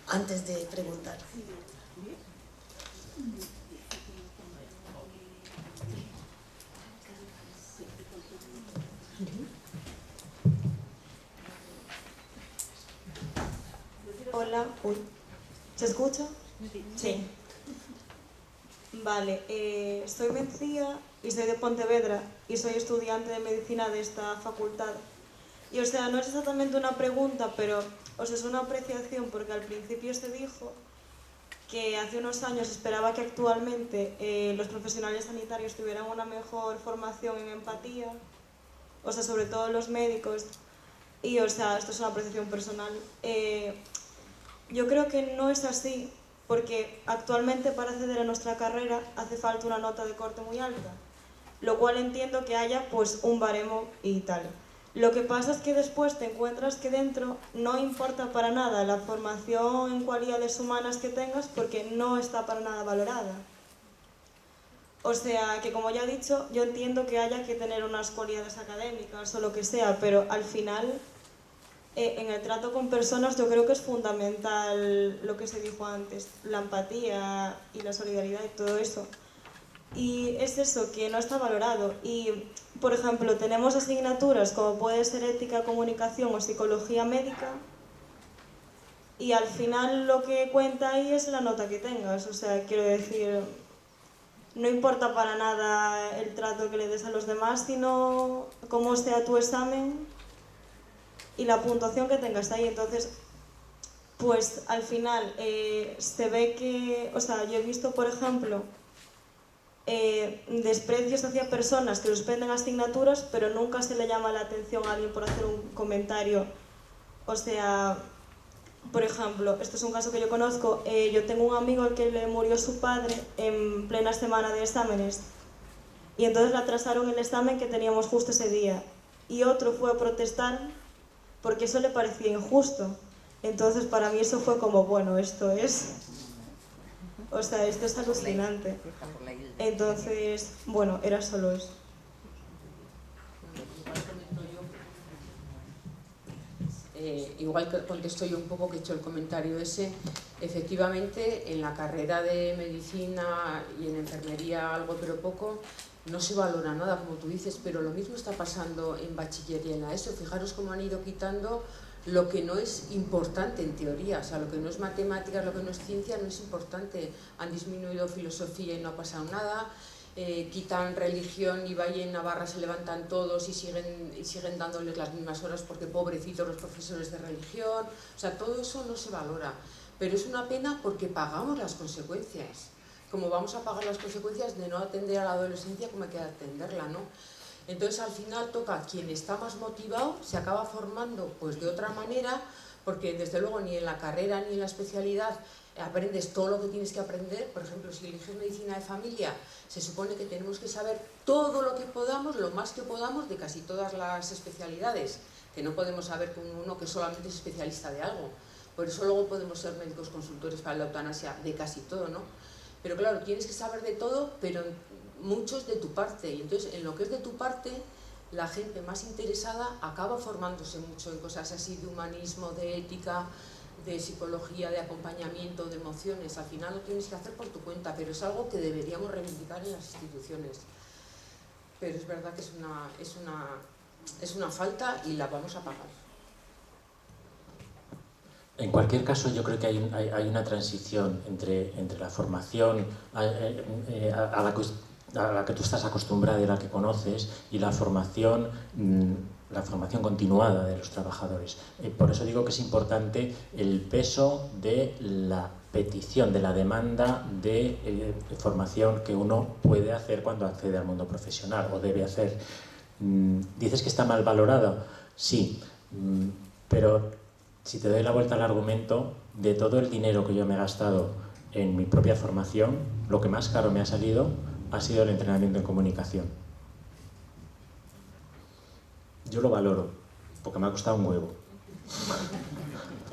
antes de preguntar. Hola, uy, ¿se escucha? Sí. Vale, soy Mencía y soy de Pontevedra y soy estudiante de medicina de esta facultad. Y o sea, no es exactamente una pregunta, pero o sea, es una apreciación porque al principio se dijo que hace unos años esperaba que actualmente los profesionales sanitarios tuvieran una mejor formación en empatía, o sea, sobre todo los médicos. Y o sea, esto es una apreciación personal. Yo creo que no es así, porque actualmente para acceder a nuestra carrera hace falta una nota de corte muy alta, lo cual entiendo que haya pues un baremo y tal. Lo que pasa es que después te encuentras que dentro no importa para nada la formación en cualidades humanas que tengas porque no está para nada valorada. O sea, que como ya he dicho, yo entiendo que haya que tener unas cualidades académicas o lo que sea, pero al final en el trato con personas yo creo que es fundamental lo que se dijo antes, la empatía y la solidaridad y todo eso. Y es eso, que no está valorado. Y, por ejemplo, tenemos asignaturas como puede ser ética, comunicación o psicología médica, y al final lo que cuenta ahí es la nota que tengas. O sea, quiero decir, no importa para nada el trato que le des a los demás, sino cómo sea tu examen y la puntuación que tengas ahí. Entonces, pues al final se ve que, o sea, yo he visto, por ejemplo, desprecios hacia personas que suspenden asignaturas, pero nunca se le llama la atención a alguien por hacer un comentario. O sea, por ejemplo, esto es un caso que yo conozco, yo tengo un amigo al que le murió su padre en plena semana de exámenes y entonces le atrasaron el examen que teníamos justo ese día y otro fue a protestar porque eso le parecía injusto. Entonces para mí eso fue como, bueno, esto es... O sea, esto es alucinante. Entonces, bueno, era solo eso. Igual que contesto yo un poco que he hecho el comentario ese, efectivamente en la carrera de medicina y en enfermería algo pero poco, no se valora nada como tú dices, pero lo mismo está pasando en bachiller y en la ESO. Fijaros cómo han ido quitando lo que no es importante en teoría, o sea, lo que no es matemáticas, lo que no es ciencia no es importante. Han disminuido filosofía y no ha pasado nada. Quitan religión y Valle en Navarra se levantan todos y siguen dándoles las mismas horas porque pobrecitos los profesores de religión. O sea, todo eso no se valora, pero es una pena porque pagamos las consecuencias, como vamos a pagar las consecuencias de no atender a la adolescencia como hay que atenderla, ¿no? Entonces al final toca a quien está más motivado, se acaba formando pues de otra manera, porque desde luego ni en la carrera ni en la especialidad aprendes todo lo que tienes que aprender. Por ejemplo, si eliges medicina de familia, se supone que tenemos que saber todo lo que podamos, lo más que podamos, de casi todas las especialidades, que no podemos saber con uno que solamente es especialista de algo. Por eso luego podemos ser médicos consultores para la eutanasia de casi todo, ¿no? Pero claro, tienes que saber de todo, pero muchos de tu parte. Y entonces, en lo que es de tu parte, la gente más interesada acaba formándose mucho en cosas así de humanismo, de ética, de psicología, de acompañamiento, de emociones. Al final lo tienes que hacer por tu cuenta, pero es algo que deberíamos reivindicar en las instituciones. Pero es verdad que es una falta y la vamos a pagar. En cualquier caso, yo creo que hay una transición entre la formación a la que tú estás acostumbrada y la que conoces y la formación continuada de los trabajadores. Por eso digo que es importante el peso de la petición, de la demanda de formación que uno puede hacer cuando accede al mundo profesional o debe hacer. ¿Dices que está mal valorado? Sí, pero si te doy la vuelta al argumento, de todo el dinero que yo me he gastado en mi propia formación, lo que más caro me ha salido ha sido el entrenamiento en comunicación. Yo lo valoro, porque me ha costado un huevo.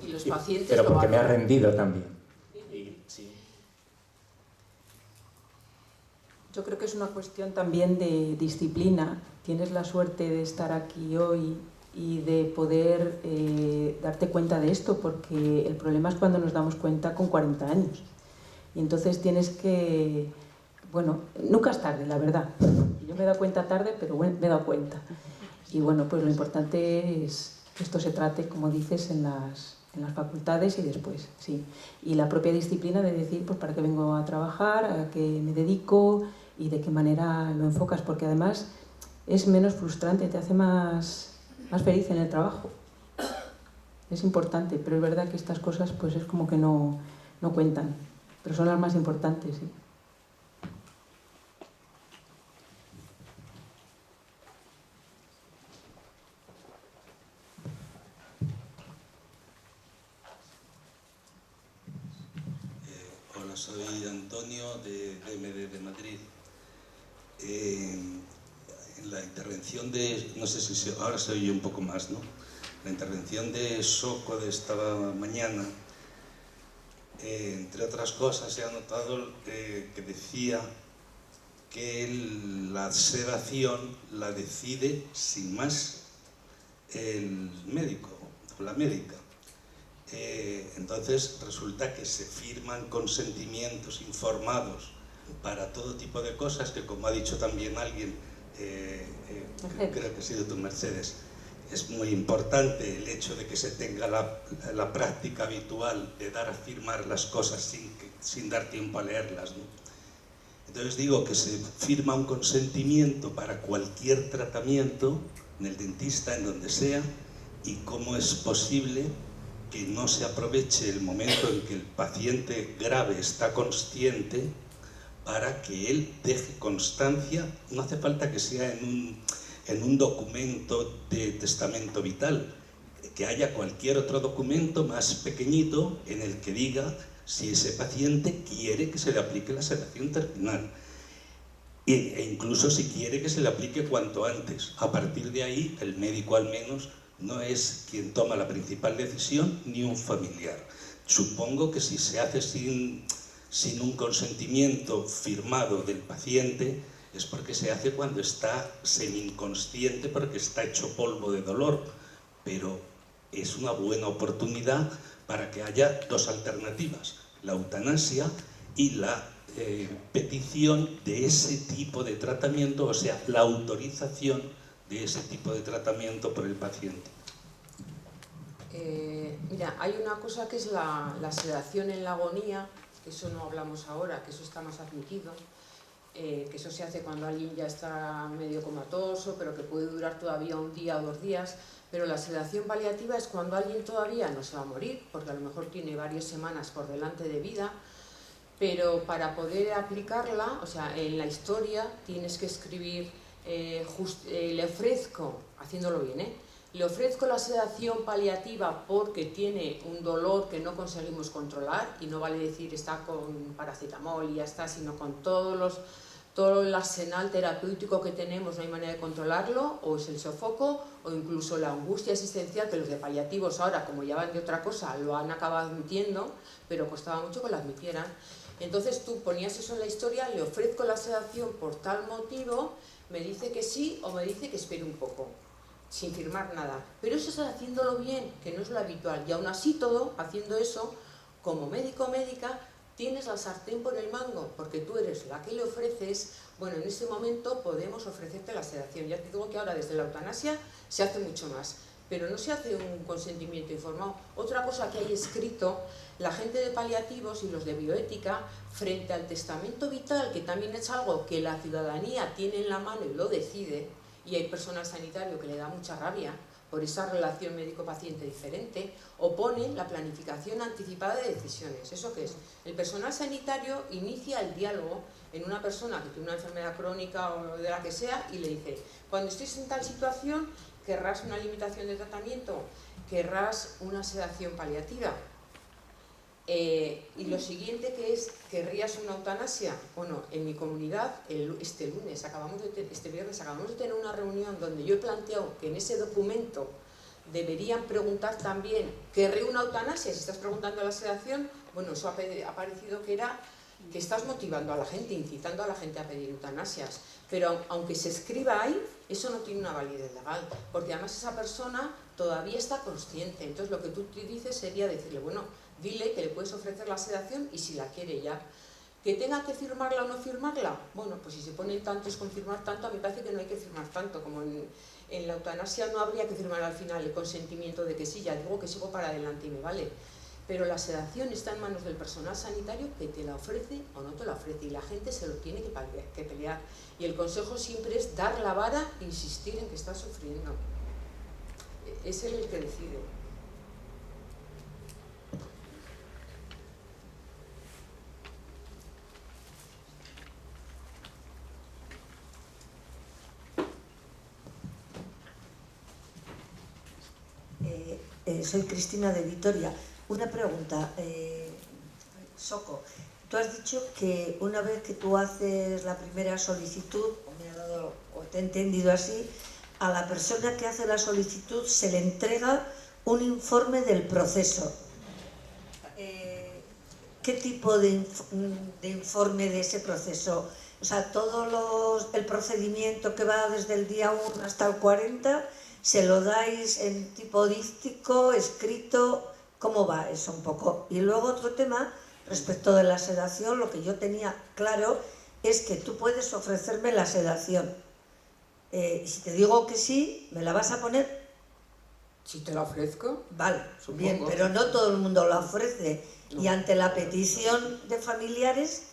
Y los pacientes pero porque me ha valoran. rendido también. Sí. Yo creo que es una cuestión también de disciplina. Tienes la suerte de estar aquí hoy y de poder darte cuenta de esto, porque el problema es cuando nos damos cuenta con 40 años. Y entonces tienes que... Bueno, nunca es tarde, la verdad. Yo me he dado cuenta tarde, pero bueno, me he dado cuenta. Y bueno, pues lo importante es que esto se trate, como dices, en las facultades y después, sí. Y la propia disciplina de decir, pues para qué vengo a trabajar, a qué me dedico y de qué manera lo enfocas, porque además es menos frustrante, te hace más feliz en el trabajo. Es importante, pero es verdad que estas cosas pues es como que no cuentan, pero son las más importantes, sí. Hola, soy Antonio de DMD de Madrid. En la intervención de, no sé si ahora se oye un poco más, ¿no? La intervención de Soco de esta mañana, entre otras cosas, he notado que decía que la sedación la decide sin más el médico o la médica. Entonces resulta que se firman consentimientos informados para todo tipo de cosas que, como ha dicho también alguien, creo que ha sido tú, Mercedes, es muy importante el hecho de que se tenga la práctica habitual de dar a firmar las cosas sin dar tiempo a leerlas, ¿no? Entonces digo que se firma un consentimiento para cualquier tratamiento, en el dentista, en donde sea, y cómo es posible que no se aproveche el momento en que el paciente grave está consciente para que él deje constancia. No hace falta que sea en un documento de testamento vital, que haya cualquier otro documento más pequeñito en el que diga si ese paciente quiere que se le aplique la sedación terminal, e incluso si quiere que se le aplique cuanto antes. A partir de ahí, el médico al menos no es quien toma la principal decisión, ni un familiar. Supongo que si se hace sin un consentimiento firmado del paciente, es porque se hace cuando está semi-inconsciente, porque está hecho polvo de dolor, pero es una buena oportunidad para que haya dos alternativas: la eutanasia y la petición de ese tipo de tratamiento, o sea, la autorización de ese tipo de tratamiento por el paciente. Mira, hay una cosa que es la sedación en la agonía, que eso no hablamos ahora, que eso está más admitido, que eso se hace cuando alguien ya está medio comatoso, pero que puede durar todavía un día o 2 días. Pero la sedación paliativa es cuando alguien todavía no se va a morir, porque a lo mejor tiene varias semanas por delante de vida, pero para poder aplicarla, o sea, en la historia tienes que escribir, le ofrezco, haciéndolo bien, le ofrezco la sedación paliativa porque tiene un dolor que no conseguimos controlar, y no vale decir está con paracetamol y ya está, sino con todo el arsenal terapéutico que tenemos, no hay manera de controlarlo, o es el sofoco, o incluso la angustia existencial, que los de paliativos ahora, como ya van de otra cosa, lo han acabado admitiendo, pero costaba mucho que lo admitieran. Entonces tú ponías eso en la historia, le ofrezco la sedación por tal motivo, me dice que sí o me dice que espere un poco, sin firmar nada. Pero eso es haciéndolo bien, que no es lo habitual. Y aún así todo, haciendo eso, como médico o médica, tienes la sartén por el mango, porque tú eres la que le ofreces. Bueno, en ese momento podemos ofrecerte la sedación. Ya te digo que ahora desde la eutanasia se hace mucho más, pero no se hace un consentimiento informado. Otra cosa que hay escrito, la gente de paliativos y los de bioética, frente al testamento vital, que también es algo que la ciudadanía tiene en la mano y lo decide, y hay personal sanitario que le da mucha rabia por esa relación médico-paciente diferente, oponen la planificación anticipada de decisiones. ¿Eso qué es? El personal sanitario inicia el diálogo en una persona que tiene una enfermedad crónica o de la que sea, y le dice: cuando estés en tal situación, ¿querrás una limitación de tratamiento? ¿Querrás una sedación paliativa? Y lo siguiente que es, ¿querrías una eutanasia? Bueno, en mi comunidad, este viernes acabamos de tener una reunión donde yo he planteado que en ese documento deberían preguntar también: ¿querré una eutanasia? Si estás preguntando la sedación, bueno, eso ha parecido que era que estás motivando a la gente, incitando a la gente a pedir eutanasias, pero aunque se escriba ahí, eso no tiene una validez legal, porque además esa persona todavía está consciente. Entonces lo que tú te dices sería decirle, bueno, dile que le puedes ofrecer la sedación y si la quiere ya. ¿Que tenga que firmarla o no firmarla? Bueno, pues si se ponen tantos con firmar tanto, a mí me parece que no hay que firmar tanto, como en la eutanasia no habría que firmar al final el consentimiento de que sí, ya digo que sigo para adelante y me vale. Pero la sedación está en manos del personal sanitario que te la ofrece o no te la ofrece y la gente se lo tiene que pelear. Y el consejo siempre es dar la vara e insistir en que está sufriendo. Es él el que decide. Soy Cristina de Vitoria. Una pregunta, Soco. Tú has dicho que una vez que tú haces la primera solicitud, o te he entendido así, a la persona que hace la solicitud se le entrega un informe del proceso. ¿Qué tipo de informe de ese proceso? O sea, el procedimiento que va desde el día 1 hasta el 40, ¿se lo dais en tipo dístico, escrito? ¿Cómo va eso un poco? Y luego otro tema, respecto de la sedación, lo que yo tenía claro es que tú puedes ofrecerme la sedación. Y si te digo que sí, ¿me la vas a poner? Si te la ofrezco. Vale, supongo. bien, pero no todo el mundo la ofrece. No. Y ante la petición de familiares,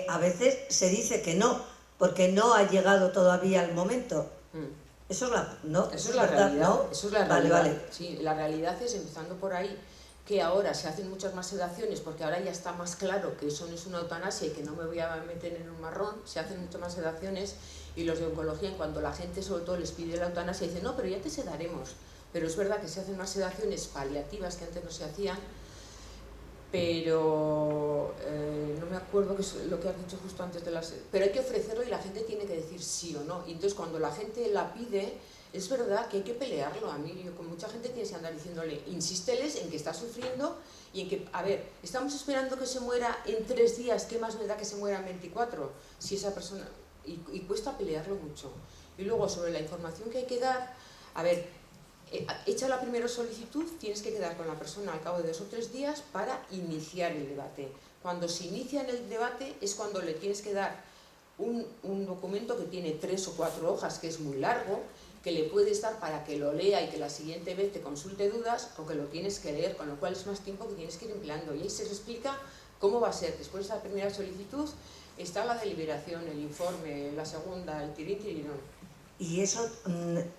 a veces se dice que no, porque no ha llegado todavía el momento. Eso es la realidad, ¿no? Eso es la Vale, realidad. vale. Sí, la realidad es, empezando por ahí, que ahora se hacen muchas más sedaciones, porque ahora ya está más claro que eso no es una eutanasia y que no me voy a meter en un marrón, se hacen muchas más sedaciones, y los de oncología, en cuanto la gente sobre todo les pide la eutanasia, dicen, no, pero ya te sedaremos. Pero es verdad que se hacen más sedaciones paliativas que antes no se hacían, pero no me acuerdo qué es lo que has dicho justo antes de las... Pero hay que ofrecerlo y la gente tiene que decir sí o no. Y entonces cuando la gente la pide, es verdad que hay que pelearlo. A mí, con mucha gente tienes que andar diciéndole, insísteles en que está sufriendo y en que, a ver, estamos esperando que se muera en 3 días, ¿qué más me da que se muera en 24? Si esa persona... Y cuesta pelearlo mucho. Y luego, sobre la información que hay que dar, a ver, hecha la primera solicitud, tienes que quedar con la persona al cabo de 2 o 3 días para iniciar el debate. Cuando se inicia en el debate es cuando le tienes que dar un documento que tiene 3 o 4 hojas, que es muy largo, que le puedes dar para que lo lea y que la siguiente vez te consulte dudas, o que lo tienes que leer, con lo cual es más tiempo que tienes que ir empleando. Y ahí se explica cómo va a ser. Después de la primera solicitud está la deliberación, el informe, la segunda, el tirín-tirirón. ¿Y eso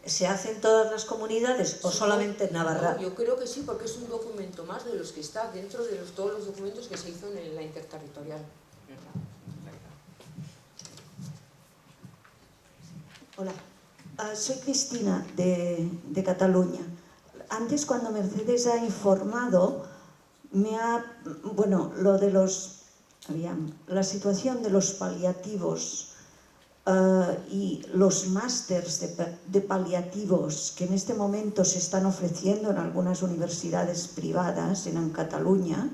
se hace en todas las comunidades o solamente en Navarra? No, yo creo que sí, porque es un documento más de los que está dentro de todos los documentos que se hizo en la interterritorial. Hola, soy Cristina de Cataluña. Antes, cuando Mercedes ha informado, lo de la situación de los paliativos y los másters de paliativos que en este momento se están ofreciendo en algunas universidades privadas en Cataluña,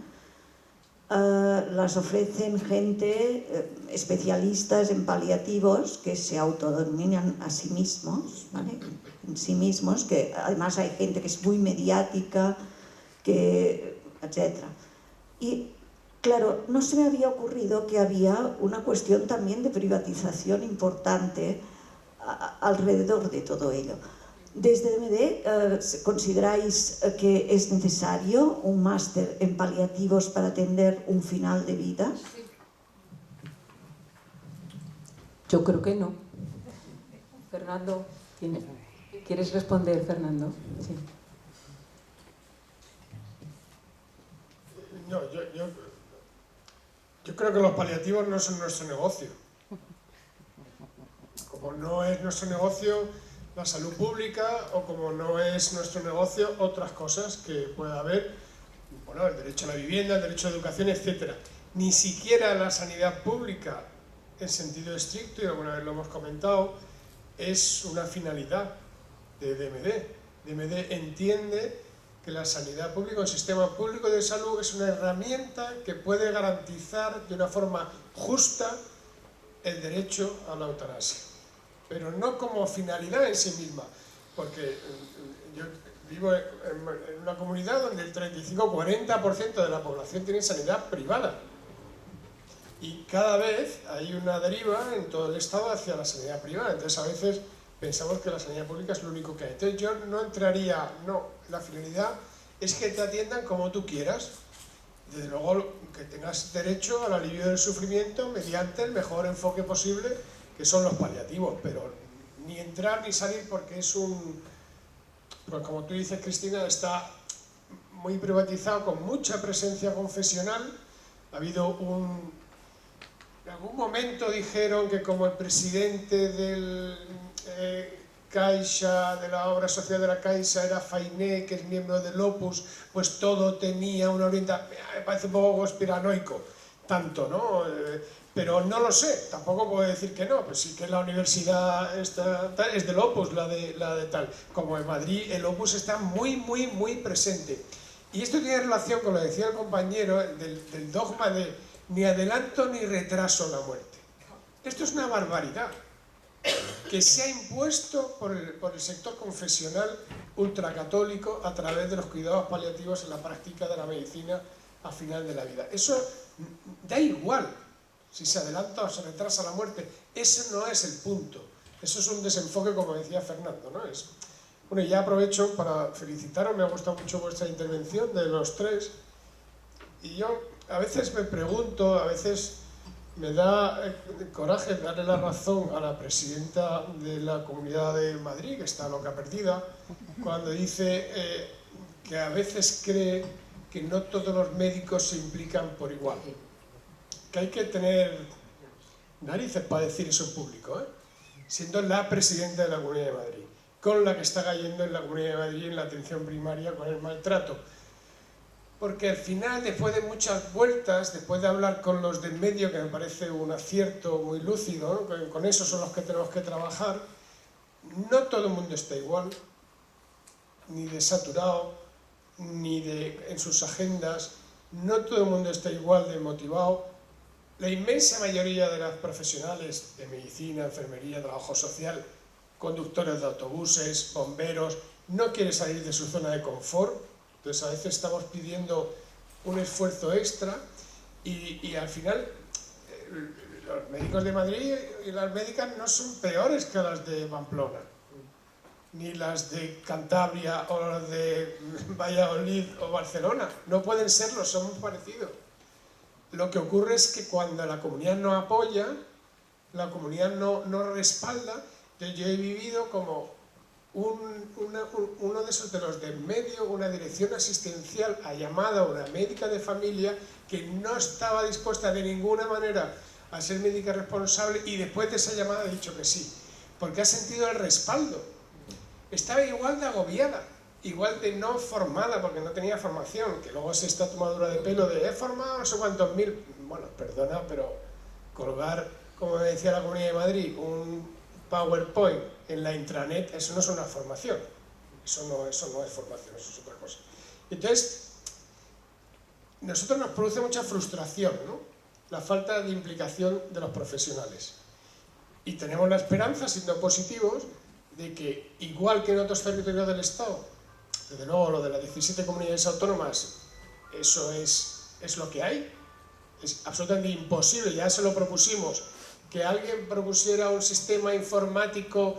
las ofrecen gente, especialistas en paliativos que se autodenominan a sí mismos, ¿vale? En sí mismos, que además hay gente que es muy mediática, etc. Y claro, no se me había ocurrido que había una cuestión también de privatización importante alrededor de todo ello. Desde DMD, ¿consideráis que es necesario un máster en paliativos para atender un final de vida? Yo creo que no. Fernando, ¿quieres responder, Fernando? Sí. No, yo creo que los paliativos no son nuestro negocio. Como no es nuestro negocio la salud pública, o como no es nuestro negocio otras cosas que pueda haber, bueno, el derecho a la vivienda, el derecho a la educación, etc. Ni siquiera la sanidad pública, en sentido estricto, y alguna vez lo hemos comentado, es una finalidad de DMD. DMD entiende que la sanidad pública, el sistema público de salud es una herramienta que puede garantizar de una forma justa el derecho a la eutanasia, pero no como finalidad en sí misma, porque yo vivo en una comunidad donde el 35-40% de la población tiene sanidad privada y cada vez hay una deriva en todo el Estado hacia la sanidad privada, entonces a veces pensamos que la sanidad pública es lo único que hay. Entonces yo no entraría, no, la finalidad es que te atiendan como tú quieras, desde luego que tengas derecho al alivio del sufrimiento mediante el mejor enfoque posible, que son los paliativos, pero ni entrar ni salir porque es pues como tú dices, Cristina, está muy privatizado, con mucha presencia confesional. Ha habido en algún momento dijeron que como el presidente del Caixa, de la obra social de la Caixa, era Fainé, que es miembro del Opus, pues todo tenía una orientación. Me parece un poco conspiranoico, tanto, ¿no? Pero no lo sé, tampoco puedo decir que no, pues sí que la universidad está, es del Opus, la de tal. Como en Madrid, el Opus está muy presente. Y esto tiene relación con lo que decía el compañero, del dogma de ni adelanto ni retraso la muerte. Esto es una barbaridad que se ha impuesto por el sector confesional ultracatólico a través de los cuidados paliativos en la práctica de la medicina a final de la vida. Eso da igual si se adelanta o se retrasa la muerte, ese no es el punto. Eso es un desenfoque, como decía Fernando, ¿no? Bueno, ya aprovecho para felicitaros, me ha gustado mucho vuestra intervención de los tres, y yo a veces me pregunto, a veces me da coraje darle la razón a la presidenta de la Comunidad de Madrid, que está loca perdida, cuando dice que a veces cree que no todos los médicos se implican por igual. Que hay que tener narices para decir eso en público, siendo la presidenta de la Comunidad de Madrid, con la que está cayendo en la Comunidad de Madrid en la atención primaria con el maltrato. Porque al final, después de muchas vueltas, después de hablar con los del medio, que me parece un acierto muy lúcido, ¿no? Con esos son los que tenemos que trabajar, no todo el mundo está igual, ni de saturado, ni en sus agendas, no todo el mundo está igual de motivado. La inmensa mayoría de las profesionales de medicina, enfermería, trabajo social, conductores de autobuses, bomberos, no quiere salir de su zona de confort. Entonces a veces estamos pidiendo un esfuerzo extra y al final los médicos de Madrid y las médicas no son peores que las de Pamplona, ni las de Cantabria o las de Valladolid o Barcelona. No pueden serlo, son muy parecidos. Lo que ocurre es que cuando la comunidad no apoya, la comunidad no respalda. Yo he vivido como uno de esos de los del medio, una dirección asistencial a llamada a una médica de familia que no estaba dispuesta de ninguna manera a ser médica responsable, y después de esa llamada ha dicho que sí, porque ha sentido el respaldo. Estaba igual de agobiada, igual de no formada, porque no tenía formación, que luego es esta tomadura de pelo de he formado no sé cuántos mil. Bueno, perdona, pero colgar, como me decía la Comunidad de Madrid, un PowerPoint en la intranet, eso no es una formación, eso no es formación, eso es otra cosa. Entonces, nosotros nos produce mucha frustración, ¿no? La falta de implicación de los profesionales. Y tenemos la esperanza, siendo positivos, de que, igual que en otros territorios del Estado, desde luego lo de las 17 comunidades autónomas, eso es lo que hay, es absolutamente imposible, ya se lo propusimos, que alguien propusiera un sistema informático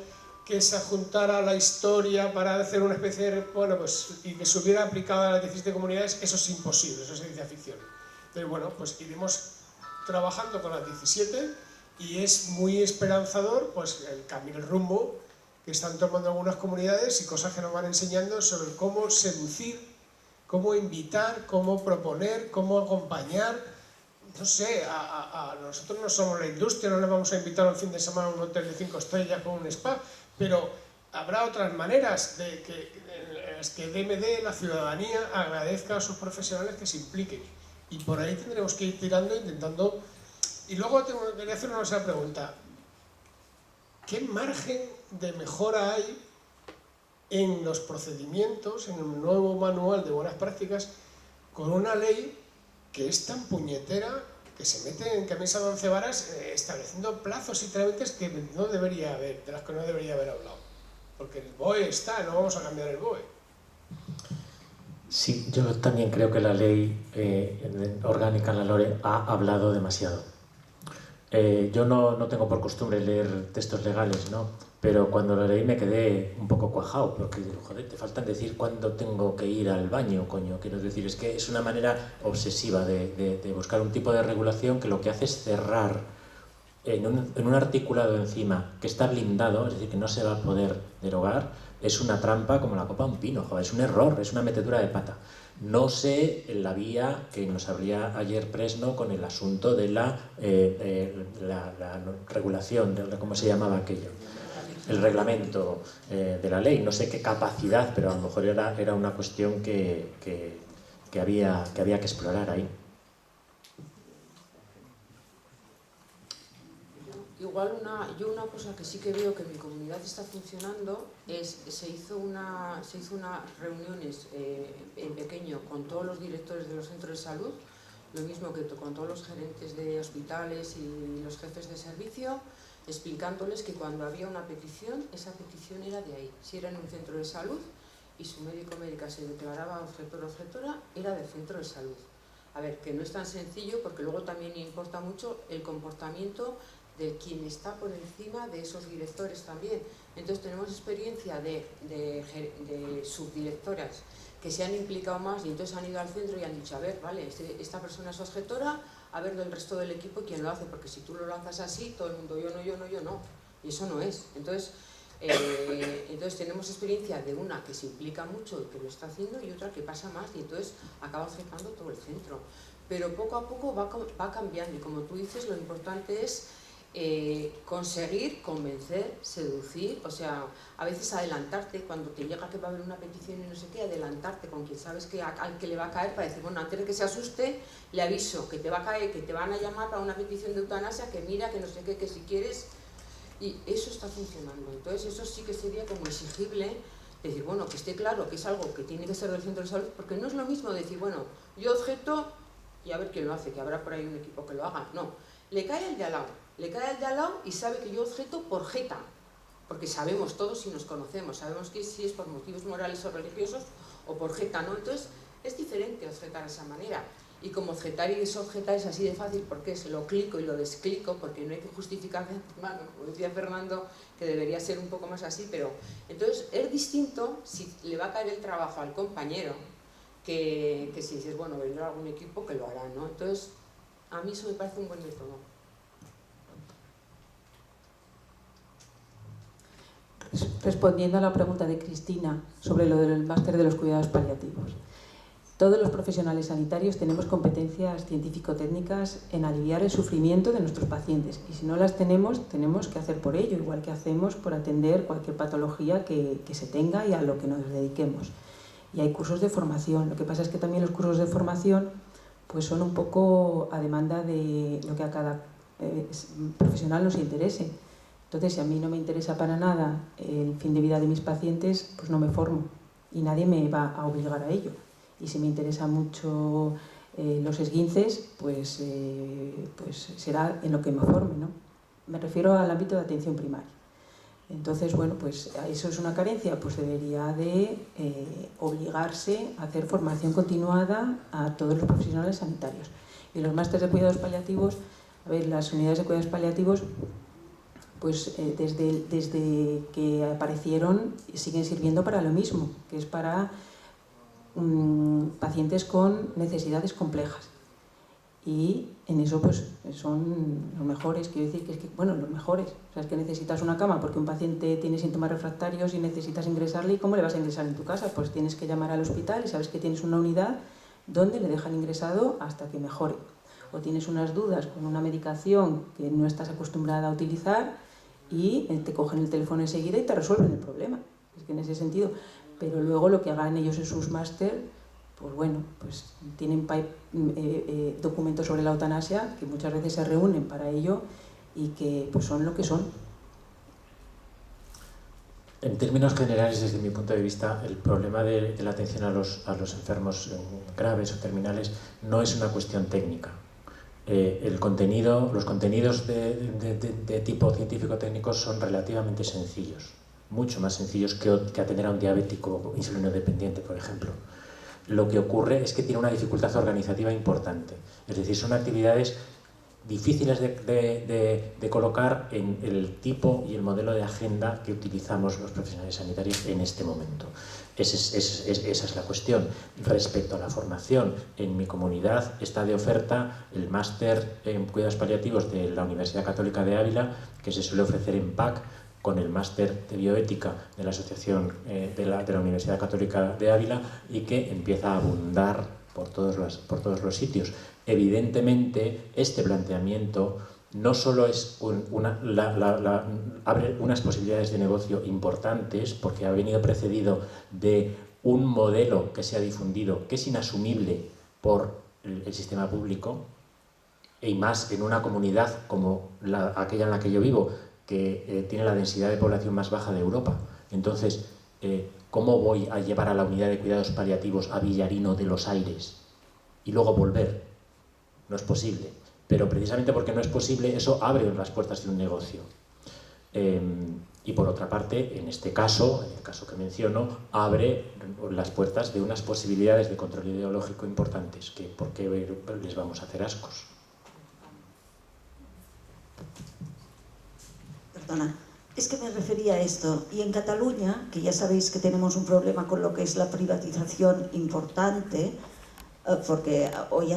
que se juntara a la historia para hacer una especie de... Bueno, pues, y que se hubiera aplicado a las 17 comunidades, eso es imposible, eso es ciencia ficción. Entonces, bueno, pues iremos trabajando con las 17 y es muy esperanzador pues el camino, el rumbo que están tomando algunas comunidades y cosas que nos van enseñando sobre cómo seducir, cómo invitar, cómo proponer, cómo acompañar. No sé, nosotros no somos la industria, no le vamos a invitar un fin de semana a un hotel de 5 estrellas con un spa, pero habrá otras maneras en las que DMD, la ciudadanía, agradezca a sus profesionales que se impliquen. Y por ahí tendremos que ir tirando, intentando... Y luego quería hacer una pregunta. ¿Qué margen de mejora hay en los procedimientos, en el nuevo manual de buenas prácticas, con una ley que es tan puñetera que se mete en camisa de 11 varas estableciendo plazos y trámites que no debería haber, de las que no debería haber hablado. Porque el BOE está, no vamos a cambiar el BOE. Sí, yo también creo que la ley orgánica en la LORE ha hablado demasiado. Yo no tengo por costumbre leer textos legales, ¿no? Pero cuando lo leí me quedé un poco cuajado, porque digo, joder, te faltan decir cuándo tengo que ir al baño, coño. Quiero decir, es que es una manera obsesiva de buscar un tipo de regulación que lo que hace es cerrar en un articulado encima que está blindado, es decir, que no se va a poder derogar. Es una trampa como la copa de un pino, joder, es un error, es una metedura de pata. No sé en la vía que nos abría ayer Presno con el asunto de la regulación, de ¿cómo se llamaba aquello? El reglamento de la ley. No sé qué capacidad, pero a lo mejor era una cuestión que había que explorar ahí. Igual una cosa que sí que veo que en mi comunidad está funcionando es se hizo unas reuniones en pequeño con todos los directores de los centros de salud, lo mismo que con todos los gerentes de hospitales y los jefes de servicio, explicándoles que cuando había una petición, esa petición era de ahí. Si era en un centro de salud y su médico o médica se declaraba objetor o objetora, era del centro de salud. A ver, que no es tan sencillo porque luego también importa mucho el comportamiento de quien está por encima de esos directores también. Entonces tenemos experiencia de subdirectoras que se han implicado más y entonces han ido al centro y han dicho, a ver, vale, esta persona es objetora, a ver del resto del equipo quién lo hace, porque si tú lo lanzas así, todo el mundo yo no, y eso no es. Entonces tenemos experiencia de una que se implica mucho y que lo está haciendo y otra que pasa más y entonces acaba afectando todo el centro. Pero poco a poco va cambiando y como tú dices, lo importante es conseguir, convencer, seducir, o sea, a veces adelantarte cuando te llega que va a haber una petición y no sé qué, adelantarte con quien sabes que al que le va a caer para decir, bueno, antes de que se asuste, le aviso que te va a caer, que te van a llamar para una petición de eutanasia, que mira, que no sé qué, que si quieres, y eso está funcionando. Entonces eso sí que sería como exigible, decir, bueno, que esté claro que es algo que tiene que ser del centro de salud, porque no es lo mismo decir, bueno, yo objeto y a ver quién lo hace, que habrá por ahí un equipo que lo haga, no, le cae el de al lado y sabe que yo objeto por jeta, porque sabemos todos y nos conocemos, sabemos que si es por motivos morales o religiosos o por jeta, ¿no? Entonces es diferente objetar de esa manera y como objetar y desobjetar es así de fácil porque es lo clico y lo desclico, porque no hay que justificar de antemano, como decía Fernando, que debería ser un poco más así, pero entonces es distinto si le va a caer el trabajo al compañero que si dices, bueno, vendrá algún equipo que lo hará, ¿no? Entonces a mí eso me parece un buen método. Respondiendo a la pregunta de Cristina sobre lo del máster de los cuidados paliativos. Todos los profesionales sanitarios tenemos competencias científico-técnicas en aliviar el sufrimiento de nuestros pacientes y si no las tenemos que hacer por ello, igual que hacemos por atender cualquier patología que se tenga y a lo que nos dediquemos. Y hay cursos de formación, lo que pasa es que también los cursos de formación pues son un poco a demanda de lo que a cada profesional nos interese. Entonces, si a mí no me interesa para nada el fin de vida de mis pacientes, pues no me formo y nadie me va a obligar a ello. Y si me interesa mucho los esguinces, pues será en lo que me forme, ¿no? Me refiero al ámbito de atención primaria. Entonces, bueno, pues eso es una carencia, pues debería de obligarse a hacer formación continuada a todos los profesionales sanitarios. Y los másteres de cuidados paliativos, a ver, las unidades de cuidados paliativos, pues desde que aparecieron siguen sirviendo para lo mismo, que es para pacientes con necesidades complejas. Y en eso pues son los mejores, quiero decir que bueno, los mejores. O sea, es que necesitas una cama porque un paciente tiene síntomas refractarios y necesitas ingresarle. ¿Y cómo le vas a ingresar en tu casa? Pues tienes que llamar al hospital y sabes que tienes una unidad donde le dejan ingresado hasta que mejore. O tienes unas dudas con una medicación que no estás acostumbrada a utilizar y te cogen el teléfono enseguida y te resuelven el problema. Es que en ese sentido, pero luego lo que hagan ellos en sus máster, pues bueno, pues tienen documentos sobre la eutanasia que muchas veces se reúnen para ello y que pues son lo que son. En términos generales, desde mi punto de vista, el problema de la atención a los enfermos graves o terminales no es una cuestión técnica. Los contenidos de tipo científico-técnico son relativamente sencillos, mucho más sencillos que atender a un diabético insulino dependiente, por ejemplo. Lo que ocurre es que tiene una dificultad organizativa importante, es decir, son actividades difíciles de colocar en el tipo y el modelo de agenda que utilizamos los profesionales sanitarios en este momento. Esa es la cuestión. Respecto a la formación, en mi comunidad está de oferta el máster en cuidados paliativos de la Universidad Católica de Ávila, que se suele ofrecer en PAC, con el máster de bioética de la Asociación de la Universidad Católica de Ávila, y que empieza a abundar por todos los sitios. Evidentemente, este planteamiento no solo es abre unas posibilidades de negocio importantes, porque ha venido precedido de un modelo que se ha difundido que es inasumible por el sistema público, y más en una comunidad como aquella en la que yo vivo, que tiene la densidad de población más baja de Europa. Entonces, ¿cómo voy a llevar a la unidad de cuidados paliativos a Villarino de los Aires y luego volver? No es posible. Pero precisamente porque no es posible, eso abre las puertas de un negocio. Y por otra parte, en este caso, en el caso que menciono, abre las puertas de unas posibilidades de control ideológico importantes, que ¿por qué les vamos a hacer ascos? Perdona, es que me refería a esto. Y en Cataluña, que ya sabéis que tenemos un problema con lo que es la privatización importante, porque hoy